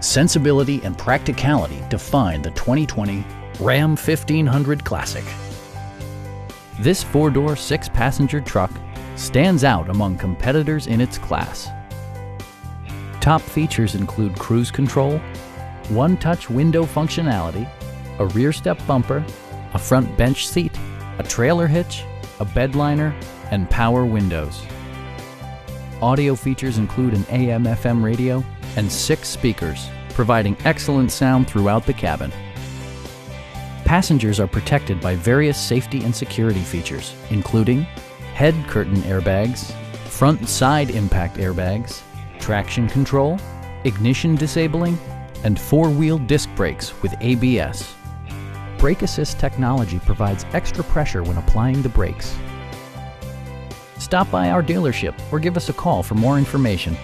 Sensibility and practicality define the 2020 Ram 1500 Classic. This four-door, six-passenger truck stands out among competitors in its class. Top features include cruise control, one-touch window functionality, a rear step bumper, a front bench seat, a trailer hitch, a bedliner, and power windows. Audio features include an AM/FM radio and 6 speakers, providing excellent sound throughout the cabin. Passengers are protected by various safety and security features, including head curtain airbags, front and side impact airbags, traction control, ignition disabling, and 4-wheel disc brakes with ABS. Brake assist technology provides extra pressure when applying the brakes. Stop by our dealership or give us a call for more information.